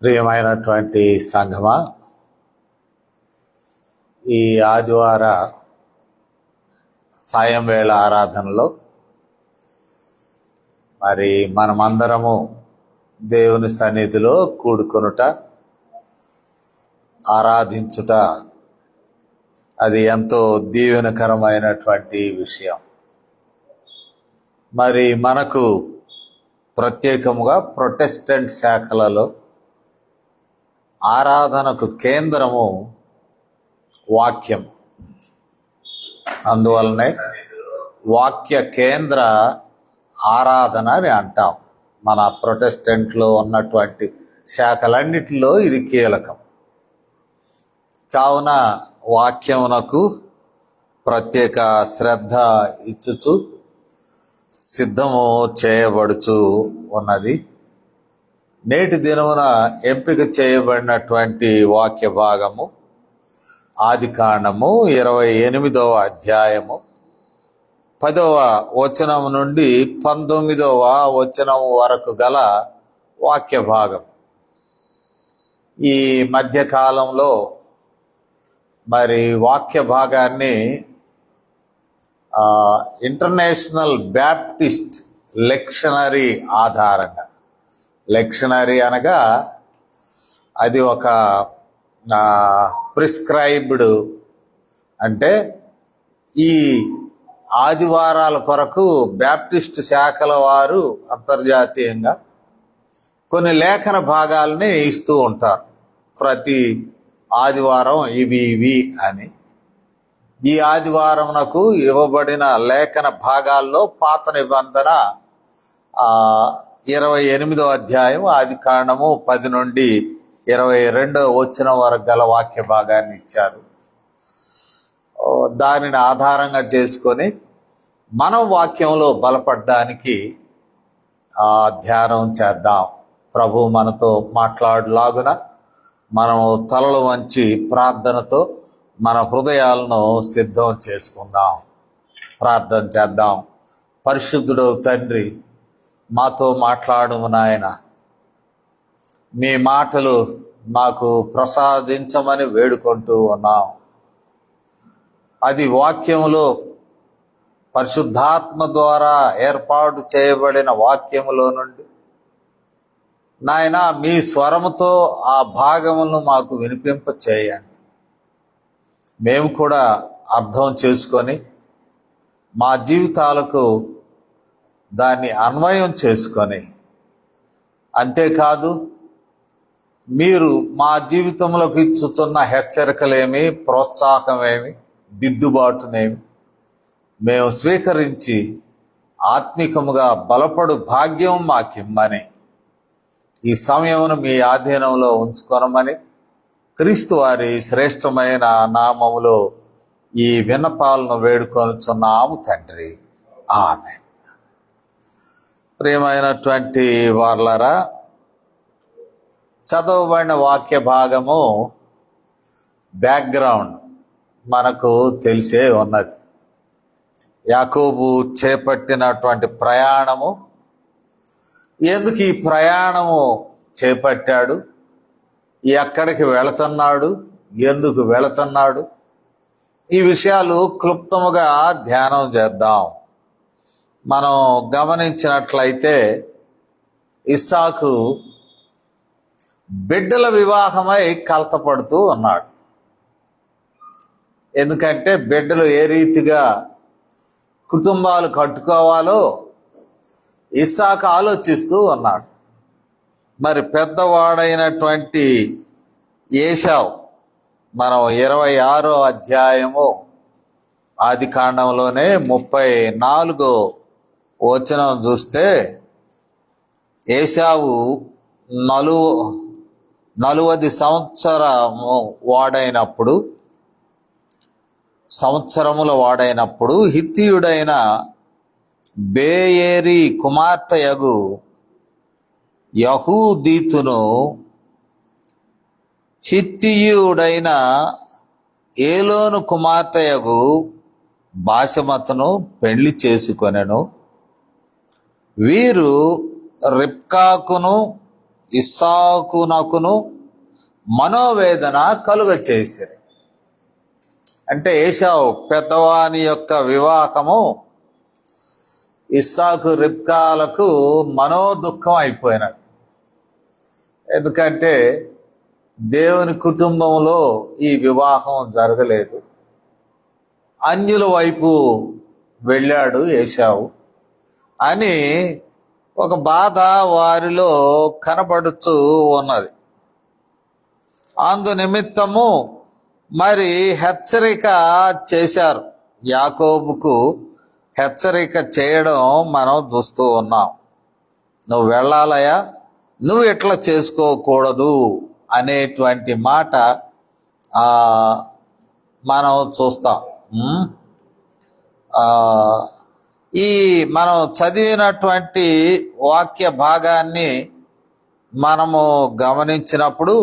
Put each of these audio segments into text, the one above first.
ప్రియమైనటువంటి సంఘమా, ఈ ఆదివార సాయం వేళ ఆరాధనలో మరి మనమందరము దేవుని సన్నిధిలో కూడుకొనుట, ఆరాధించుట అది ఎంతో దీవెనకరమైనటువంటి విషయం. మరి మనకు ప్రత్యేకముగా ప్రొటెస్టెంట్ శాఖలలో ఆరాధనకు కేంద్రము వాక్యం. అందువలనే వాక్య కేంద్ర ఆరాధన అని అంటాం. మన ప్రొటెస్టెంట్లో ఉన్నటువంటి శాఖలన్నిటిలో ఇది కీలకం. కావున వాక్యమునకు ప్రత్యేక శ్రద్ధ ఇచ్చుచు సిద్ధము చేయబడుచు ఉన్నది. నేటి దినమున ఎంపిక చేయబడినటువంటి వాక్య భాగము ఆదికాండము 28వ అధ్యాయము 10వ వచనం నుండి 19వ వచనం వరకు గల వాక్య భాగం. ఈ మధ్యకాలంలో మరి వాక్య భాగాన్ని ఇంటర్నేషనల్ బ్యాప్టిస్ట్ లెక్షనరీ ఆధారంగా, లెక్షనరీ అనగా అది ఒక ప్రిస్క్రైబ్డ్, అంటే ఈ ఆదివారాల కొరకు బ్యాప్టిస్ట్ శాఖల వారు అంతర్జాతీయంగా కొన్ని లేఖన భాగాల్ని ఇస్తూ ఉంటారు. ప్రతి ఆదివారం ఇవి అని. ఈ ఆదివారంకు ఇవ్వబడిన లేఖన భాగాల్లో పాత నిబంధన 28వ అధ్యాయం ఆదికాండము 10 నుండి 22వ వచనం వరకు గల వాక్య భాగాన్ని ఇచ్చారు. దానిని ఆధారంగా చేసుకొని మనం వాక్యంలో బలపడడానికి ధ్యానం చేద్దాం. ప్రభు మనతో మాట్లాడులాగున మనం తలలు వంచి ప్రార్థనతో మన హృదయాలను సిద్ధం చేసుకుందాం. ప్రార్థన చేద్దాం. పరిశుద్ధుడు తండ్రి, మాతో మాట్లాడుము నాయన. మీ మాటలు మాకు ప్రసాదించమని వేడుకుంటూ ఉన్నాం. అది వాక్యములో పరిశుద్ధాత్మ ద్వారా ఏర్పాటు చేయబడిన వాక్యములో నుండి నాయన మీ స్వరముతో ఆ భాగములను మాకు వినిపింప చేయండి. మేము కూడా అర్థం చేసుకొని మా జీవితాలకు దాన్ని అన్వయం చేసుకొని, అంతేకాదు మీరు మా జీవితంలోకి ఇచ్చుతున్న హెచ్చరికలేమి, ప్రోత్సాహమేమి, దిద్దుబాటునేమి మేము స్వీకరించి ఆత్మికముగా బలపడు భాగ్యం మాకిమ్మని ఈ సమయమును మీ ఆధీనంలో ఉంచుకొనమని క్రీస్తు వారి శ్రేష్టమైన నామములో ఈ విన్నపాలను వేడుకొనుచున్నాము తండ్రి. ఆమేన్. ప్రియమైనటువంటి వారలారా, చదవబడిన వాక్య భాగము బ్యాక్గ్రౌండ్ మనకు తెలిసే ఉన్నది. యాకోబు చేపట్టినటువంటి ప్రయాణము, ఎందుకు ఈ ప్రయాణము చేపట్టాడు, ఎక్కడికి వెళుతున్నాడు, ఎందుకు వెళుతున్నాడు, ఈ విషయాలు క్లుప్తముగా ధ్యానం చేద్దాం. మనం గమనించినట్లయితే ఇస్సాకు బిడ్డల వివాహమై కలతపడుతూ ఉన్నాడు. ఎందుకంటే బిడ్డలు ఏ రీతిగా కుటుంబాలు కట్టుకోవాలో ఇస్సాకు ఆలోచిస్తూ ఉన్నాడు. మరి పెద్దవాడైనటువంటి ఏశావు, మనం 26వ అధ్యాయము ఆదికాండంలోనే 34వ వచనం చూస్తే, ఏశావు 40 సంవత్సరముల వాడైనప్పుడు హిత్తీయుడైన బేయేరీ కుమార్తెయగు యహూదీతును హిత్తీయుడైన ఏలోను కుమార్తెయగు బాశమతును పెళ్లి చేసుకొనెను. వీరు రిబ్కాకును ఇస్సాకునకును మనోవేదన కలుగ చేసిరి. అంటే ఏశావు పెద్దవాని యొక్క వివాహము ఇస్సాకు రిబ్కాలకు మనోదుఖం అయిపోయినది. ఎందుకంటే దేవుని కుటుంబంలో ఈ వివాహం జరగలేదు, అన్యుల వైపు వెళ్ళాడు ఏశావు అని ఒక బాధ వారిలో కనబడుతూ ఉన్నది. అందు నిమిత్తము మరి హెచ్చరిక చేశారు. యాకోబుకు హెచ్చరిక చేయడం మనం చూస్తూ ఉన్నాం. నువ్వు వెళ్ళాలయా, నువ్వు ఇట్లా చేసుకోకూడదు అనేటువంటి మాట మనం చూస్తాం. ఈ మనం చదివినటువంటి వాక్య భాగాన్ని మనము గమనించినప్పుడు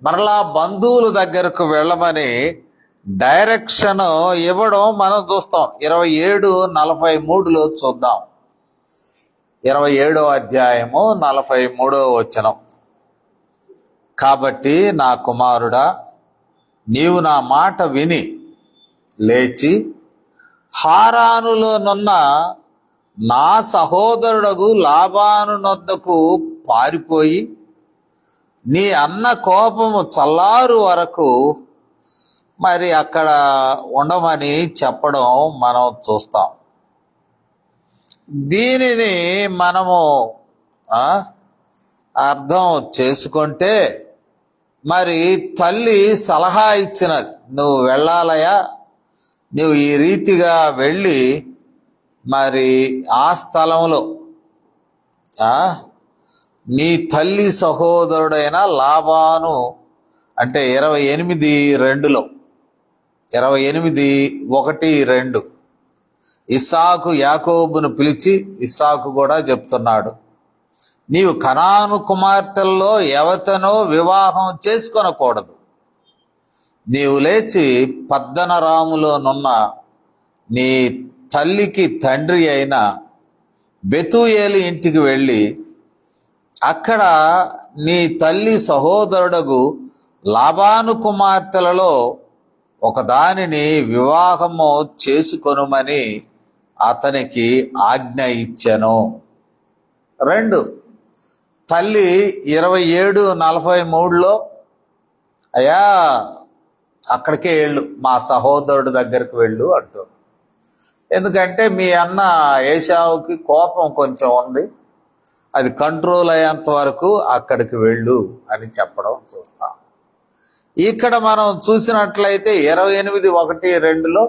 మరలా బంధువుల దగ్గరకు వెళ్ళమని డైరెక్షన్ ఇవ్వడం మనం చూస్తాం. 27:43 చూద్దాం. 27వ అధ్యాయము 43వ వచనం. కాబట్టి నా కుమారుడా, నీవు నా మాట విని లేచి హారానులోనున్న నా సహోదరుడగు లాబాను నొద్దకు పారిపోయి నీ అన్న కోపము చల్లారు వరకు మరి అక్కడ ఉండమని చెప్పడం మనం చూస్తాం. దీనిని మనము అర్థం చేసుకుంటే మరి తల్లి సలహా ఇచ్చినది, నువ్వు వెళ్ళాలయా, నువ్వు ఈ రీతిగా వెళ్ళి మరి ఆ స్థలంలో నీ తల్లి సహోదరుడైన లాబాను, అంటే 28:2 28:1-2 ఇస్సాకు యాకోబును పిలిచి ఇస్సాకు కూడా చెప్తున్నాడు, నీవు కనాను కుమార్తెల్లో ఎవతనో వివాహం చేసుకొనకూడదు. నీవు లేచి పద్దనరాములోనున్న నీ తల్లికి తండ్రి అయిన బెతూయేలు ఇంటికి వెళ్ళి అక్కడ నీ తల్లి సహోదరుడగు లాబాను కుమార్తెలలో ఒకదానిని వివాహము చేసుకొనుమని అతనికి ఆజ్ఞ ఇచ్చెను. 2 తల్లి 27:43 అయ్యా అక్కడికే వెళ్ళు, మా సహోదరుడి దగ్గరికి వెళ్ళు అంటూ. ఎందుకంటే మీ అన్న ఏశావుకి కోపం కొంచెం ఉంది, అది కంట్రోల్ అయ్యేంత వరకు అక్కడికి వెళ్ళు అని చెప్పడం చూస్తాం. ఇక్కడ మనం చూసినట్లయితే 28:1-2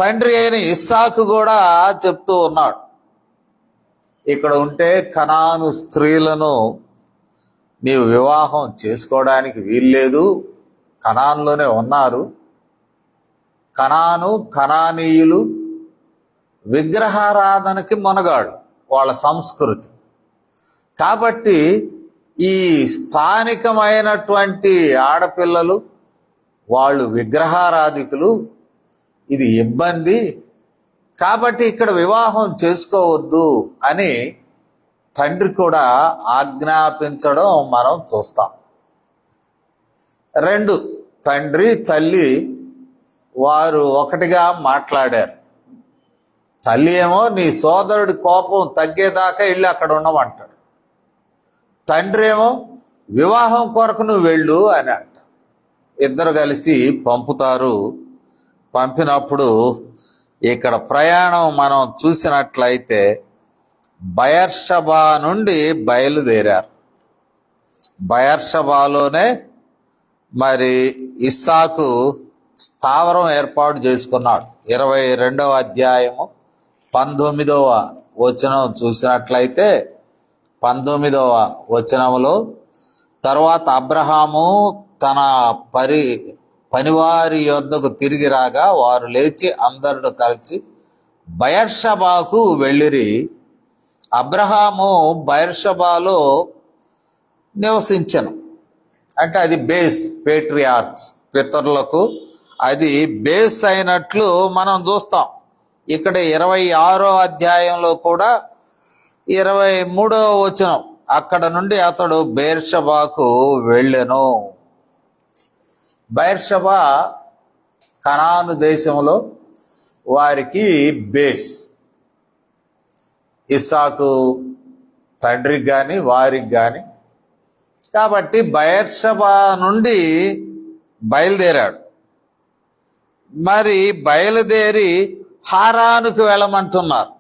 తండ్రి అయిన ఇస్సాకు కూడా చెప్తూ ఉన్నాడు, ఇక్కడ ఉంటే కనాను స్త్రీలను నీవు వివాహం చేసుకోవడానికి వీల్లేదు, కనాన్లోనే ఉన్నారు. కనానీయులు విగ్రహారాధనకి మొనగాడు, వాళ్ళ సంస్కృతి. కాబట్టి ఈ స్థానికమైనటువంటి ఆడపిల్లలు వాళ్ళు విగ్రహారాధికులు, ఇది ఇబ్బంది, కాబట్టి ఇక్కడ వివాహం చేసుకోవద్దు అని తండ్రి కూడా ఆజ్ఞాపించడం మనం చూస్తాం. 2 తండ్రి తల్లి వారు ఒకటిగా మాట్లాడారు. తల్లి ఏమో నీ సోదరుడి కోపం తగ్గేదాకా వెళ్ళి అక్కడ ఉండమంటాడు, తండ్రి ఏమో వివాహం కొరకు నువ్వు వెళ్ళు అని అంట. ఇద్దరు కలిసి పంపుతారు. పంపినప్పుడు ఇక్కడ ప్రయాణం మనం చూసినట్లయితే బయర్షబా నుండి బయలుదేరారు. బయర్షబాలోనే మరి ఇస్సాకు స్థావరం ఏర్పాటు చేసుకున్నాడు. 22వ అధ్యాయము 19వ వచనం చూసినట్లయితే 19వ వచనంలో, తరువాత అబ్రహాము తన పనివారి యొద్దకు తిరిగి రాగా వారు లేచి అందరూ కలిసి బయర్షబాకు వెళ్ళిరి. అబ్రహాము బయర్షబాలో నివసించెను. అంటే అది బేస్, పేట్రియార్క్స్ పితరులకు అది బేస్ అయినట్లు మనం చూస్తాం. ఇక్కడ 26వ అధ్యాయంలో కూడా 23వ వచనం అక్కడ నుండి అతడు బెయేర్షెబాకు వెళ్ళెను. బెయేర్షెబా కనాను దేశంలో వారికి బేస్. ఇస్సాకు తండ్రికి కానీ వారికి కానీ. కాబట్టి బెయేర్షెబా నుండి బయలుదేరాడు. మరి బయలుదేరి హారానుకు వెళ్ళమంటున్నారు.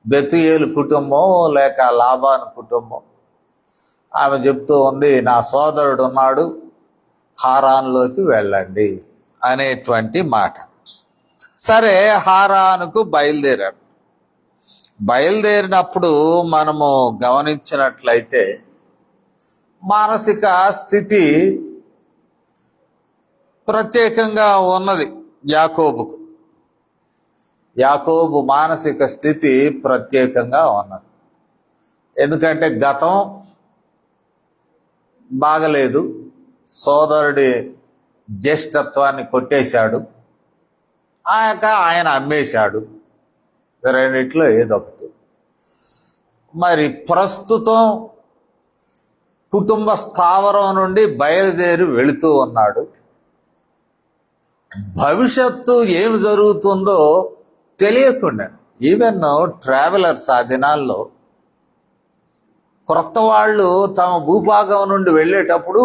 బెతుయేలు కుటుంబం లేక లాబాను కుటుంబం. ఆమె చెప్తూ ఉంది, నా సోదరుడు ఉన్నాడు, హారాన్లోకి వెళ్ళండి అనేటువంటి మాట. సరే, హారానుకు బయలుదేరాడు. బయలుదేరినప్పుడు మనము గమనించినట్లయితే మానసిక స్థితి ప్రత్యేకంగా ఉన్నది యాకోబుకు. యాకోబు మానసిక స్థితి ప్రత్యేకంగా ఉన్నది. ఎందుకంటే గతం బాగలేదు. సోదరుడి జ్యేష్ఠత్వాన్ని కొట్టేశాడు, ఆయన అమ్మేశాడు. రెండిట్లో ఏదొకటి. మరి ప్రస్తుతం కుటుంబ స్థావరం నుండి బయలుదేరి వెళుతూ ఉన్నాడు. భవిష్యత్తు ఏమి జరుగుతుందో తెలియకుండా, ఈవెన్ ట్రావెలర్స్ ఆ దినాల్లో క్రొత్త వాళ్ళు తమ భూభాగం నుండి వెళ్ళేటప్పుడు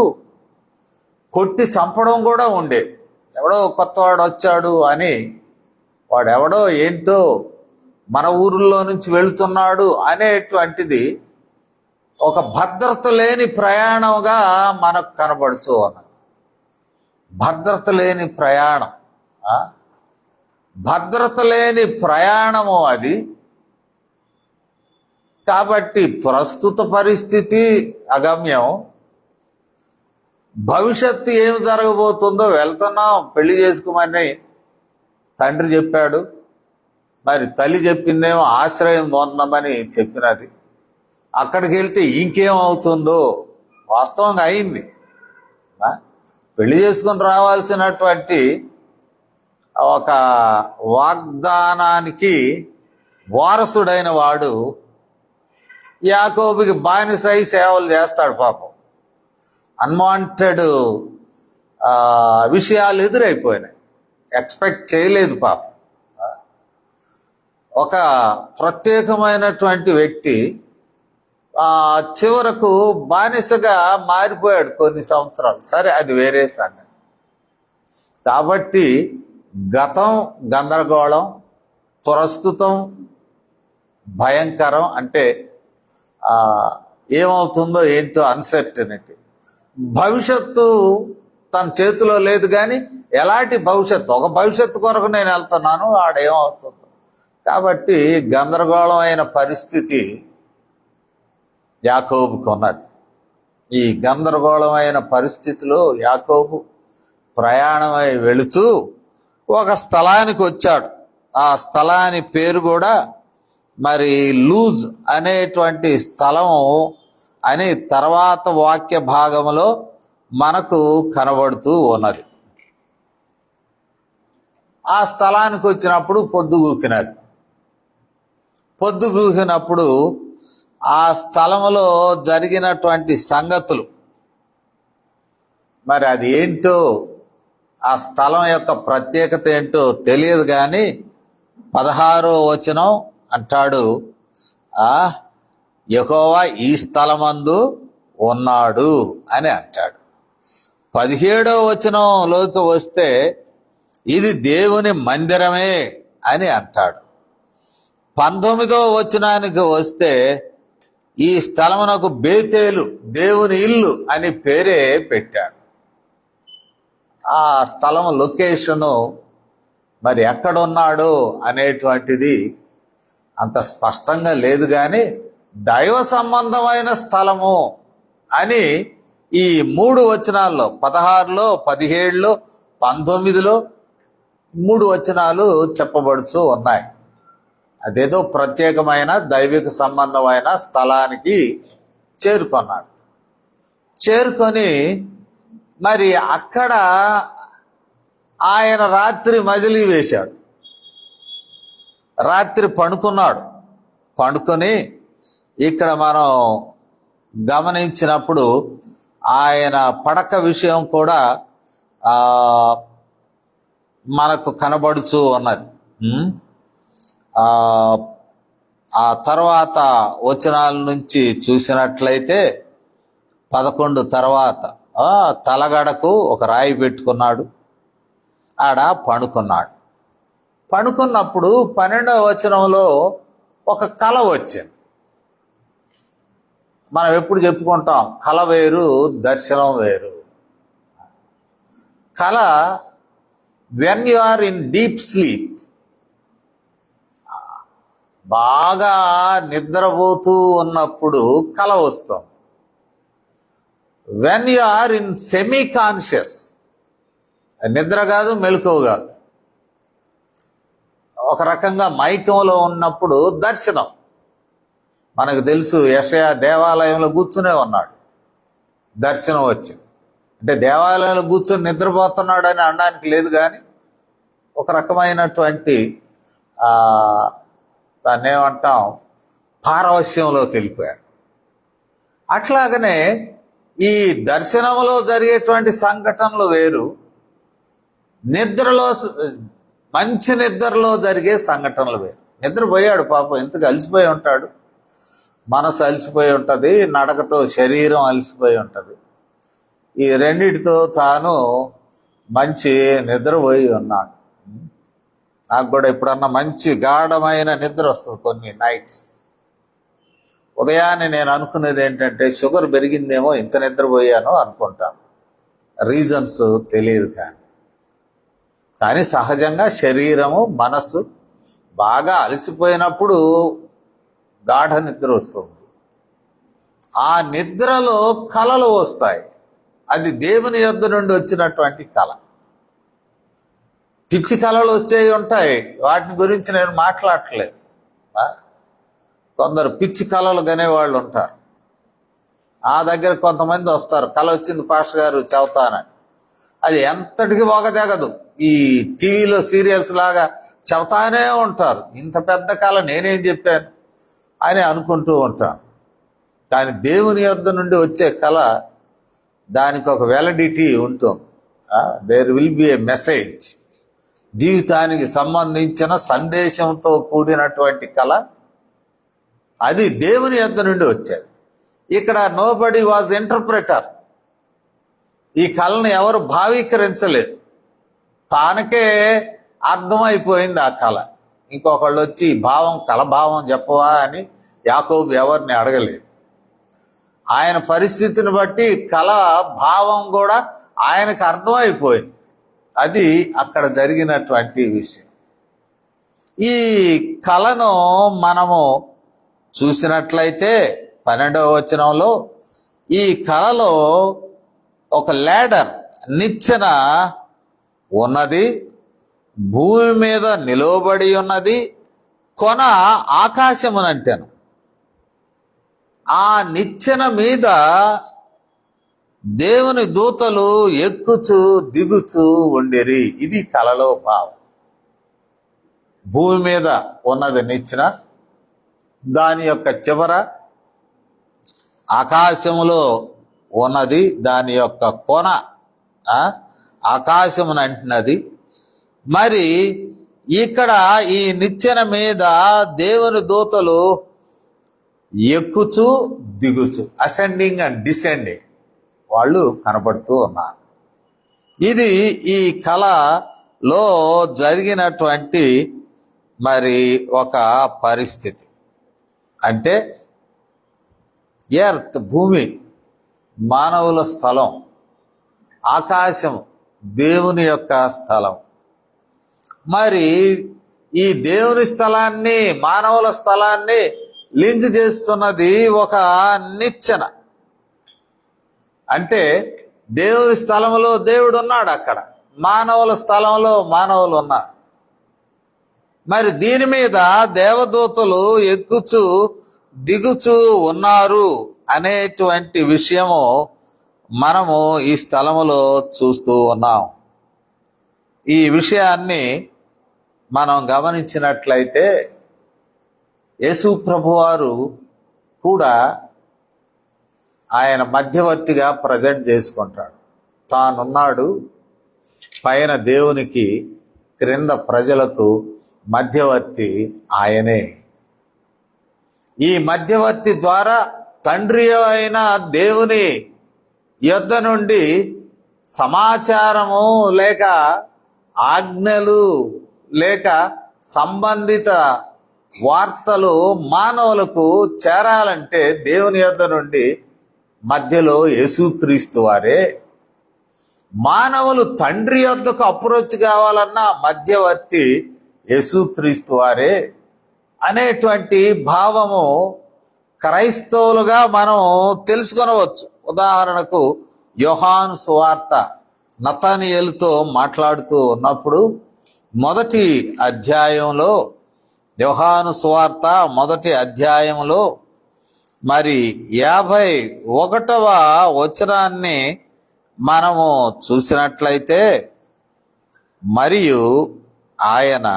కొట్టి చంపడం కూడా ఉండేది. ఎవడో కొత్తవాడు వచ్చాడు అని, వాడెవడో ఏంటో మన ఊరిలో నుంచి వెళుతున్నాడు అనేటువంటిది ఒక భద్రత లేని ప్రయాణంగా మనకు కనబడుతూ ఉన్నది. భద్రత లేని ప్రయాణం, భద్రత లేని ప్రయాణము అది. కాబట్టి ప్రస్తుత పరిస్థితి అగమ్యం. భవిష్యత్తు ఏం జరగబోతుందో, వెళ్తున్నాం పెళ్లి చేసుకోమని తండ్రి చెప్పాడు, మరి తల్లి చెప్పిందేమో ఆశ్రయం పొందమని చెప్పినది. అక్కడికి వెళ్తే ఇంకేమవుతుందో. వాస్తవంగా అయింది. పెళ్లి చేసుకొని రావాల్సినటువంటి ఒక వాగ్దానానికి వారసుడైన వాడు యాకోబుకి బానిసై సేవలు చేస్తాడు. పాపం అన్వాంటెడ్ విషయాలు ఎదురైపోయినాయి. ఎక్స్పెక్ట్ చేయలేదు పాపం. ఒక ప్రత్యేకమైనటువంటి వ్యక్తి చివరకు బానిసగా మారిపోయాడు కొన్ని సంవత్సరాలు. సరే, అది వేరే సంగతి. కాబట్టి గతం గందరగోళం, ప్రస్తుతం భయంకరం. అంటే ఏమవుతుందో ఏంటో అన్సర్టనిటీ. భవిష్యత్తు తన చేతిలో లేదు, కానీ ఎలాంటి భవిష్యత్తు, ఒక భవిష్యత్తు కొరకు నేను వెళ్తున్నాను, ఆడేమవుతుందో. కాబట్టి గందరగోళమైన పరిస్థితి యాకోబుకు ఉన్నది. ఈ గందరగోళమైన పరిస్థితిలో యాకోబు ప్రయాణమై వెళుతూ ఒక స్థలానికి వచ్చాడు. ఆ స్థలాని పేరు కూడా మరి లూజ్ అనేటువంటి స్థలము అని తర్వాత వాక్య భాగంలో మనకు కనబడుతూ ఉన్నది. ఆ స్థలానికి వచ్చినప్పుడు పొద్దుగూకినది. పొద్దుగూకినప్పుడు ఆ స్థలంలో జరిగినటువంటి సంగతులు, మరి అది ఏంటో, ఆ స్థలం యొక్క ప్రత్యేకత ఏంటో తెలియదు. కానీ 16వ వచనం అంటాడు, యెహోవా ఈ స్థలమందు ఉన్నాడు అని అంటాడు. 17వ వచనంలోకి వస్తే ఇది దేవుని మందిరమే అని అంటాడు. 19వ వచనానికి వస్తే ఈ స్థలమునకు బేతేలు, దేవుని ఇల్లు అని పేరే పెట్టాడు. ఆ స్థలం లొకేషను మరి ఎక్కడున్నాడో అనేటువంటిది అంత స్పష్టంగా లేదు, కానీ దైవ సంబంధమైన స్థలము అని ఈ 3 వచనాల్లో 16లో, 17లో, 19లో 3 వచనాలు చెప్పబడుతూ ఉన్నాయి. అదేదో ప్రత్యేకమైన దైవిక సంబంధమైన స్థలానికి చేరుకున్నాడు. చేరుకొని మరి అక్కడ ఆయన రాత్రి మజిలీ వేశాడు. రాత్రి పండుకున్నాడు. పండుకొని ఇక్కడ మనం గమనించినప్పుడు ఆయన పడక విషయం కూడా మనకు కనబడుచూ ఉన్నది. ఆ తర్వాత వచనాల నుంచి చూసినట్లయితే 11 తర్వాత తలగడకు ఒక రాయి పెట్టుకున్నాడు, ఆడ పడుకున్నాడు. పడుకున్నప్పుడు 12వ వచనంలో ఒక కల వచ్చింది. మనం ఎప్పుడు చెప్పుకుంటాం, కల వేరు దర్శనం వేరు. కల when you are in deep sleep, బాగా నిద్రపోతూ ఉన్నప్పుడు కల వస్తుంది. When you are in semi conscious, నిద్ర కాదు మెలకువ కాదు, ఒక రకంగా మైకంలో ఉన్నప్పుడు దర్శనం. మనకు తెలుసు, యెషయా దేవాలయంలో కూర్చునే ఉన్నాడు, దర్శనం వచ్చింది. అంటే దేవాలయంలో కూర్చొని నిద్రపోతున్నాడు అని అనడానికి లేదు, కానీ ఒక రకమైనటువంటి దాన్ని ఏమంటాం, పారవశ్యంలోకి వెళ్ళిపోయాడు. అట్లాగనే ఈ దర్శనంలో జరిగేటువంటి సంఘటనలు వేరు, నిద్రలో మంచి నిద్రలో జరిగే సంఘటనలు వేరు. నిద్రపోయాడు పాపం, ఎంతగా అలసిపోయి ఉంటాడు, మనసు అలసిపోయి ఉంటుంది, నడకతో శరీరం అలసిపోయి ఉంటుంది. ఈ రెండిటితో తాను మంచి నిద్రపోయి ఉన్నాడు. నాకు కూడా ఎప్పుడన్నా మంచి గాఢమైన నిద్ర వస్తుంది కొన్ని నైట్స్. ఉదయాన్నే నేను అనుకునేది ఏంటంటే, షుగర్ పెరిగిందేమో ఇంత నిద్రపోయానో అనుకుంటాను, రీజన్స్ తెలియదు. కానీ సహజంగా శరీరము మనసు బాగా అలసిపోయినప్పుడు గాఢ నిద్ర వస్తుంది. ఆ నిద్రలో కలలు వస్తాయి, అది దేవుని యొద్ద నుండి వచ్చినటువంటి కళ. పిచ్చి కళలు వచ్చేవి ఉంటాయి, వాటిని గురించి నేను మాట్లాడట్లేదు. కొందరు పిచ్చి కళలు కనేవాళ్ళు ఉంటారు. ఆ దగ్గర కొంతమంది వస్తారు, కళ వచ్చింది పాస్టర్ గారు చెబుతానని. అది ఎంతటికి తెగదు. ఈ టీవీలో సీరియల్స్ లాగా చెబుతానే ఉంటారు. ఇంత పెద్ద కళ నేనేం చెప్పాను అని అనుకుంటూ ఉంటాను. కానీ దేవుని యొద్ద నుండి వచ్చే కళ, దానికి ఒక వెలడిటీ ఉంటుంది. There will be a message, జీవితానికి సంబంధించిన సందేశంతో కూడినటువంటి కళ, అది దేవుని యొద్ద నుండి వచ్చేది. ఇక్కడ నోబడి వాజ్ ఇంటర్ప్రెటర్. ఈ కళను ఎవరు భావీకరించలేదు, తానకే అర్థమైపోయింది ఆ కళ. ఇంకొకళ్ళు వచ్చి కళభావం చెప్పవా అని యాకోబు ఎవరిని అడగలేదు. ఆయన పరిస్థితిని బట్టి కళ భావం కూడా ఆయనకు అర్థమైపోయింది. అది అక్కడ జరిగినటువంటి విషయం. ఈ కళను మనము చూసినట్లయితే 12వ వచనంలో ఈ కళలో ఒక లేడర్, నిచ్చెన ఉన్నది, భూమి మీద నిలవబడి ఉన్నది, కొన ఆకాశమునంటెను. ఆ నిచ్చెన మీద దేవుని దూతలు ఎక్కుచు దిగుచు ఉండిరి. ఇది కలలో భావం. భూమి మీద ఉన్నది నిచ్చెన, దాని యొక్క చివర ఆకాశములో ఉన్నది, దాని యొక్క కొన ఆకాశమునంటున్నది. మరి ఇక్కడ ఈ నిచ్చెన మీద దేవుని దూతలు ఎక్కుచు దిగుచు, అసెండింగ్ అండ్ డిసెండింగ్, వాళ్ళు కనబడుతూ ఉన్నారు. ఇది ఈ కళలో జరిగినటువంటి మరి ఒక పరిస్థితి. అంటే ఎర్త్, భూమి మానవుల స్థలం, ఆకాశం దేవుని యొక్క స్థలం. మరి ఈ దేవుని స్థలాన్ని, మానవుల స్థలాన్ని లింక్ చేస్తున్నది ఒక నిచ్చెన. అంటే దేవుని స్థలంలో దేవుడు ఉన్నాడు, అక్కడ మానవుల స్థలంలో మానవులు ఉన్నారు. మరి దీని మీద దేవదూతలు ఎక్కుచు దిగుచు ఉన్నారు అనేటువంటి విషయము మనము ఈ స్థలములో చూస్తూ ఉన్నాం. ఈ విషయాన్ని మనం గమనించినట్లయితే యేసు ప్రభువారు కూడా ఆయన మధ్యవర్తిగా ప్రజెంట్ చేసుకుంటాడు. తానున్నాడు పైన దేవునికి, క్రింద ప్రజలకు మధ్యవర్తి ఆయనే. ఈ మధ్యవర్తి ద్వారా తండ్రి అయిన దేవుని యొద్ద నుండి సమాచారము లేక ఆజ్ఞలు లేక సంబంధిత వార్తలు మానవులకు చేరాలంటే దేవుని యొద్ద నుండి మధ్యలో యేసుక్రీస్తు వారే. మానవులు తండ్రి యొద్దకు అప్రోచ్ కావాలన్నా మధ్యవర్తి యేసుక్రీస్తు వారే అనేటువంటి భావము క్రైస్తవులుగా మనం తెలుసుకొనవచ్చు. ఉదాహరణకు యోహాను సువార్త నతనయేలుతో మాట్లాడుతూ ఉన్నప్పుడు మొదటి అధ్యాయంలో, యోహాను సువార్త మొదటి అధ్యాయంలో మరి 51వ వచనాన్ని మనము చూసినట్లయితే, మరియు ఆయన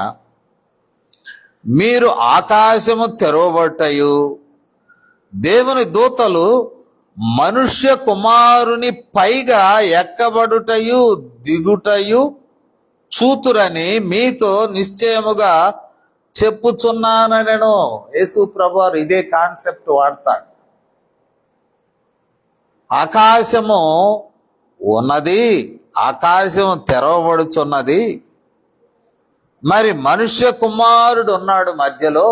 మీరు ఆకాశము తెరవబట్టయు దేవుని దూతలు మనుష్య కుమారుని పైగా ఎక్కబడుటయు దిగుటయు చూతురని మీతో నిశ్చయముగా చెప్పుచున్నానెను. యేసు ప్రభువారు ఇదే కాన్సెప్ట్ వాడతాడు. ఆకాశము ఉన్నది, ఆకాశము తెరవబడుచున్నది, మరి మనుష్య కుమారుడు ఉన్నాడు మధ్యలో.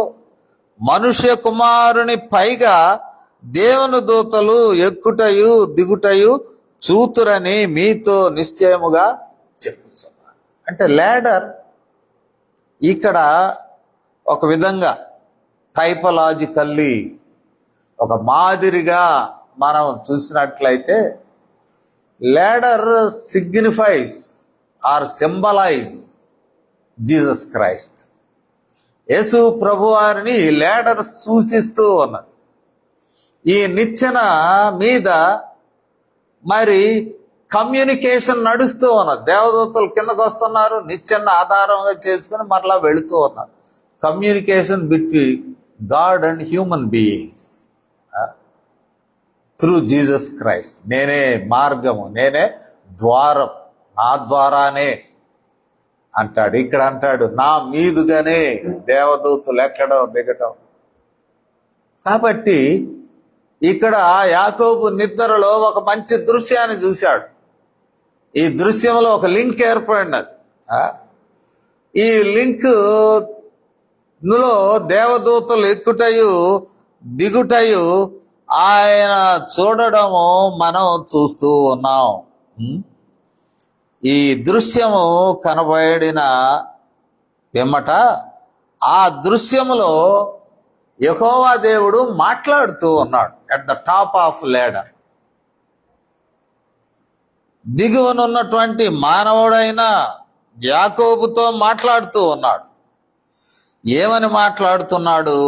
మనుష్య కుమారుని పైగా దేవుని దూతలు ఎక్కుటయు దిగుటయు చూతురని మీతో నిశ్చయముగా చెప్పుచున్నాను. అంటే లేడర్ ఇక్కడ ఒక విధంగా టైపలాజికల్లీ ఒక మాదిరిగా మనం చూసినట్లయితే ladder signifies or symbolise Jesus Christ. యేసు ప్రభువారిని లేడర్ సూచిస్తూ ఉన్నది. ఈ నిచ్చెన మీద మరి కమ్యూనికేషన్ నడుస్తూ ఉన్నది. దేవదూతలు కిందకు వస్తున్నారు, నిచ్చెన ఆధారంగా చేసుకుని మరలా వెళుతూ ఉన్నారు. Communication between God and human beings through Jesus Christ. నేనే మార్గము, నేనే ద్వారం, నా ద్వారానే అంటాడు. ఇక్కడ అంటాడు నా మీదుగానే దేవదూతలు ఎక్కడో దిగటం. కాబట్టి ఇక్కడ యాకోబు నిద్రలో ఒక మంచి దృశ్యాన్ని చూశాడు. ఈ దృశ్యంలో ఒక లింక్ ఏర్పడినది. ఈ లింక్ లో దేవదూతలు ఎక్కుటయు దిగుటయు ఆయన చూడడము మనం చూస్తూ ఉన్నాం. ఈ దృశ్యము కనబడిన పిమ్మట ఆ దృశ్యములో యెహోవా దేవుడు మాట్లాడుతూ ఉన్నాడు. At the top of ladder దిగువనున్నటువంటి మానవుడైన యాకోబుతో మాట్లాడుతూ ఉన్నాడు. ఏమని మాట్లాడుతున్నాడు?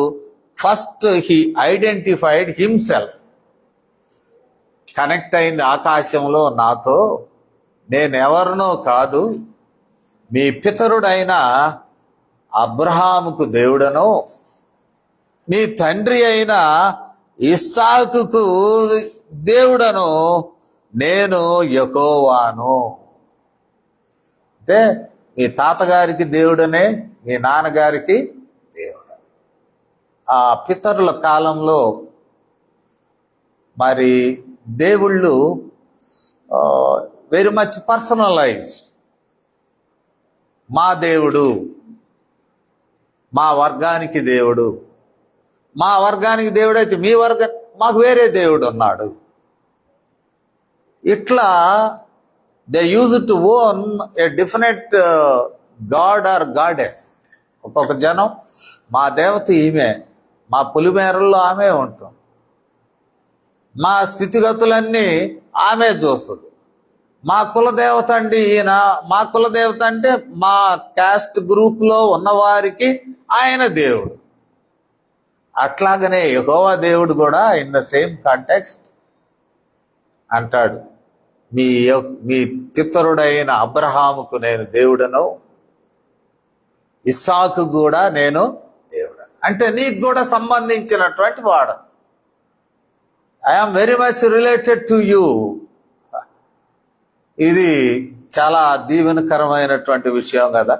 First he identified himself. Connect అయింది ఆకాశంలో నాతో. నేనెవరినో కాదు, మీ పితరుడైన అబ్రహాముకు దేవుడను, నీ తండ్రి అయిన ఇస్సాకుకు దేవుడను నేను యెహోవాను. అంటే మీ తాతగారికి దేవుడనే, మీ నాన్నగారికి దేవుడు. ఆ పితరుల కాలంలో మరి దేవుళ్ళు వెరీ మచ్ పర్సనలైజ్. మా దేవుడు, మా వర్గానికి దేవుడు, మా వర్గానికి దేవుడు అయితే మీ వర్గం మాకు వేరే దేవుడు ఉన్నాడు. ఇట్లా they use to own a different god or goddess. ఒక్కొక్క జనం మా దేవత ఈమె, మా పులిమేరల్లో ఆమె ఉంటుంది, మా స్థితిగతులన్నీ ఆమె చూస్తుంది, మా కులదేవత అండి ఈయన, మా కులదేవత అంటే మా క్యాస్ట్ గ్రూప్లో ఉన్నవారికి ఆయన దేవుడు. అట్లాగనే యెహోవా దేవుడు కూడా ఇన్ ద సేమ్ కాంటెక్స్ట్ అంటాడు, మీ పితరుడైన అబ్రహాముకు నేను దేవుడను, ఇస్సాకు కూడా నేను దేవుడను. అంటే నీకు కూడా సంబంధించినటువంటి వాడు. I'm very much related to you. ఇది చాలా దీవెనకరమైనటువంటి విషయం కదా.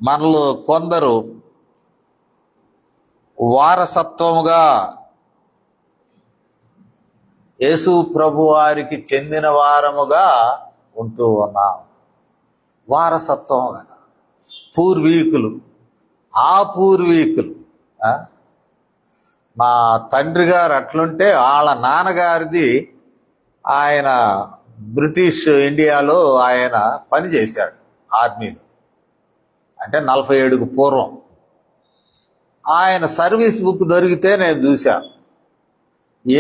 మనలో కొందరు వారసత్వముగా యేసు ప్రభు వారికి చెందిన వారముగా ఉంటూ ఉన్నాం. వారసత్వం కదా, పూర్వీకులు, ఆ పూర్వీకులు. మా తండ్రి గారు అట్లుంటే వాళ్ళ నాన్నగారిది ఆయన బ్రిటిష్ ఇండియాలో ఆయన పనిచేశాడు ఆర్మీలో. అంటే 47కు పూర్వం. ఆయన సర్వీస్ బుక్ దొరికితే నేను చూశాను.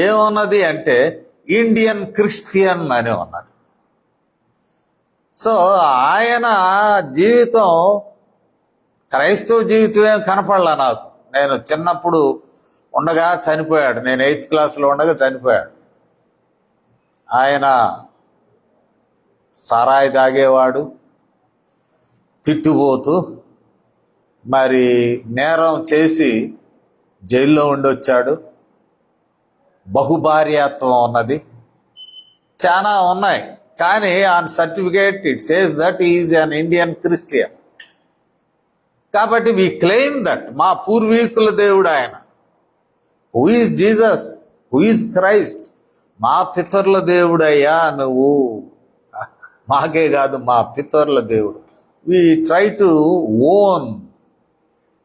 ఏమున్నది అంటే ఇండియన్ క్రిస్టియన్ అని ఉన్నది. సో ఆయన జీవితం క్రైస్తవ జీవితం ఏం కనపడలా నాకు. నేను చిన్నప్పుడు ఉండగా చనిపోయాడు. నేను 8th క్లాస్లో ఉండగా చనిపోయాడు. ఆయన సారాయి తాగేవాడు, తిట్టుపోతూ, మరి నేరం చేసి జైల్లో ఉండొచ్చాడు. బహుభార్యాత్వం ఉన్నది, చాలా ఉన్నాయి. కానీ on certificate it says that is an Indian Christian. కాబట్టి వి క్లెయిమ్ దట్ మా పూర్వీకుల దేవుడు ఆయన. Who is Jesus, who is Christ. మా పితరుల దేవుడయ్యా నువ్వు, మాకే కాదు మా పితరుల దేవుడు. We try to own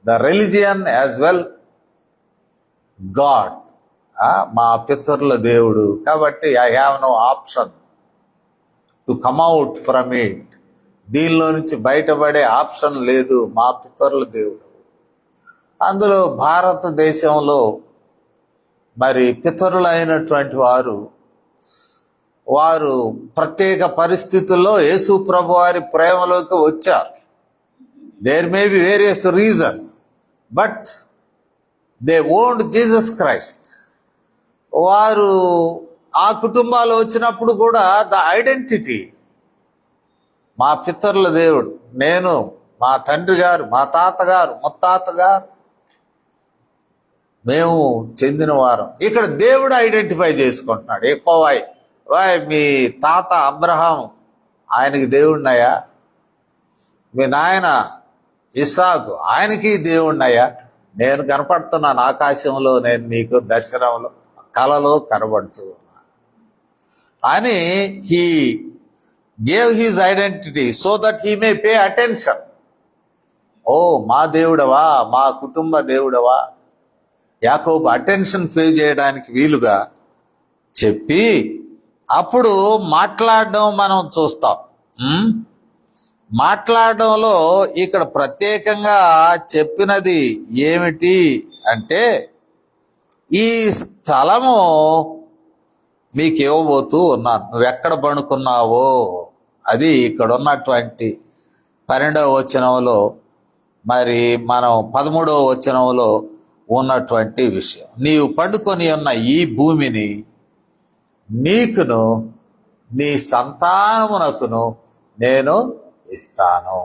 the religion as well god. మా పితరుల దేవుడు కాబట్టి I have no option to come out from it. దీనిలో నుంచి బయటపడే ఆప్షన్ లేదు. మా పితరుల దేవుడు. అందులో భారతదేశంలో మరి పితరులైనటువంటి వారు ప్రత్యేక పరిస్థితుల్లో యేసు ప్రభు వారి ప్రేమలోకి వచ్చారు. There may be various reasons, but they owned Jesus Christ. వారు ఆ కుటుంబాలు వచ్చినప్పుడు కూడా ద ఐడెంటిటీ మా పితరుల దేవుడు, నేను, మా తండ్రి గారు, మా తాతగారు, ముత్తాతగారు, మేము చెందిన వారం. ఇక్కడ దేవుడు ఐడెంటిఫై చేసుకుంటున్నాడు. ఎక్కువాయ్ మీ తాత అబ్రహాం, ఆయనకి దేవుడినయ్యా. మీ నాయన ఇస్సాకు, ఆయనకి దేవుడినయ్యా. నేను కనపడుతున్నాను ఆకాశంలో, నేను నీకు దర్శనంలో కలలో కనబడుతూ ఉన్నాను అని he gave his identity so that he may pay attention. ఓ మా దేవుడవా, మా కుటుంబ దేవుడవా. యాకోబు అటెన్షన్ పే చేయడానికి వీలుగా చెప్పి అప్పుడు మాట్లాడడం మనం చూస్తాం. మాట్లాడడంలో ఇక్కడ ప్రత్యేకంగా చెప్పినది ఏమిటి అంటే, ఈ స్థలము మీకు ఇవ్వబోతూ ఉన్నాను, నువ్వెక్కడ పడుకున్నావో. అది ఇక్కడ ఉన్నటువంటి 12వ వచనంలో, మరి మనం 13వ వచనంలో ఉన్నటువంటి విషయం. నీవు పండుకొని ఉన్న ఈ భూమిని నీకును నీ సంతానమునకును నేను ఇస్తాను.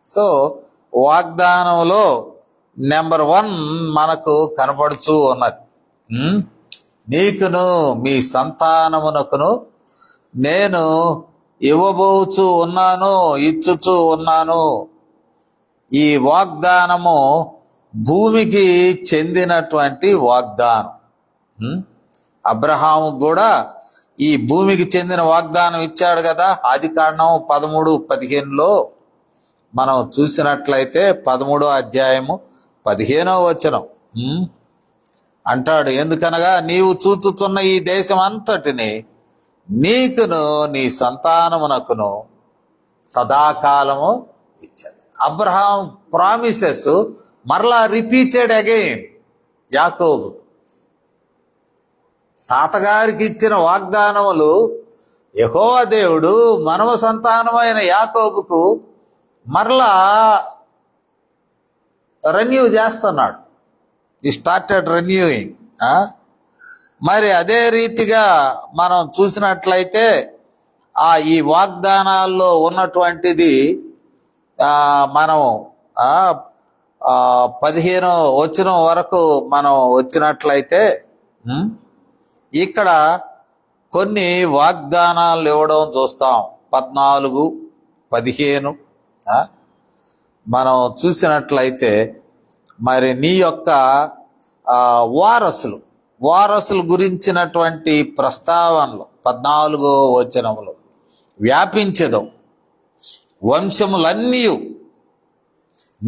సో వాగ్దానంలో నెంబర్ 1 మనకు కనబడుతూ ఉన్నది. నీకును మీ సంతానమునకును నేను ఇవ్వబోచు ఉన్నాను, ఇచ్చుచూ ఉన్నాను. ఈ వాగ్దానము భూమికి చెందినటువంటి వాగ్దానం. అబ్రహాము కూడా ఈ భూమికి చెందిన వాగ్దానం ఇచ్చాడు కదా. ఆదికాండం 13:15లో మనం చూసినట్లయితే 13వ అధ్యాయము 15వ వచనం అంటాడు, ఎందుకనగా నీవు చూచుచున్న ఈ దేశం అంతటిని నీకును నీ సంతానమునకును సదాకాలము ఇచ్చది. అబ్రహాం ప్రామిసెస్ మరలా రిపీటెడ్ అగైన్. యాకోబు తాతగారికి ఇచ్చిన వాగ్దానములు యెహోవా దేవుడు మనవ సంతానమైన యాకోబుకు మరలా రెన్యూ చేస్తున్నాడు. ఈ స్టార్టెడ్ రెన్యూయింగ్. మరి అదే రీతిగా మనం చూసినట్లయితే ఈ వాగ్దానాల్లో ఉన్నటువంటిది మనం 15వ వచనం వరకు మనం వచ్చినట్లయితే ఇక్కడ కొన్ని వాగ్దానాలు ఇవ్వడం చూస్తాం. 14, 15 మనం చూసినట్లయితే మరి నీ యొక్క వారసులు గురించినటువంటి ప్రస్తావనలు 14వ వచనములో వ్యాపించదు. వంశములన్నీ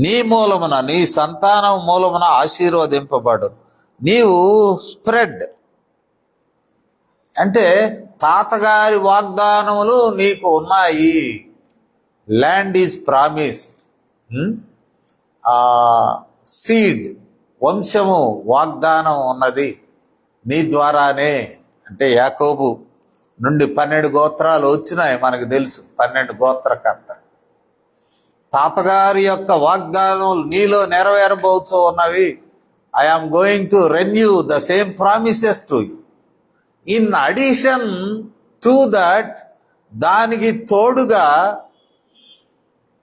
నీ మూలమున, నీ సంతానం మూలమున ఆశీర్వదింపబడు. నీవు స్ప్రెడ్ అంటే తాతగారి వాగ్దానములు నీకు ఉన్నాయి. Land is promised. సీడ్ వంశము వాగ్దానం ఉన్నది నీ ద్వారానే. అంటే యాకోబు నుండి 12 గోత్రాలు వచ్చినాయి, మనకు తెలుసు. 12 గోత్రకర్త. తాతగారి యొక్క వాగ్దానం నీలో నెరవేరబోతూ ఉన్నవి. I am going to renew the same promises to you. In addition to that, దానికి తోడుగా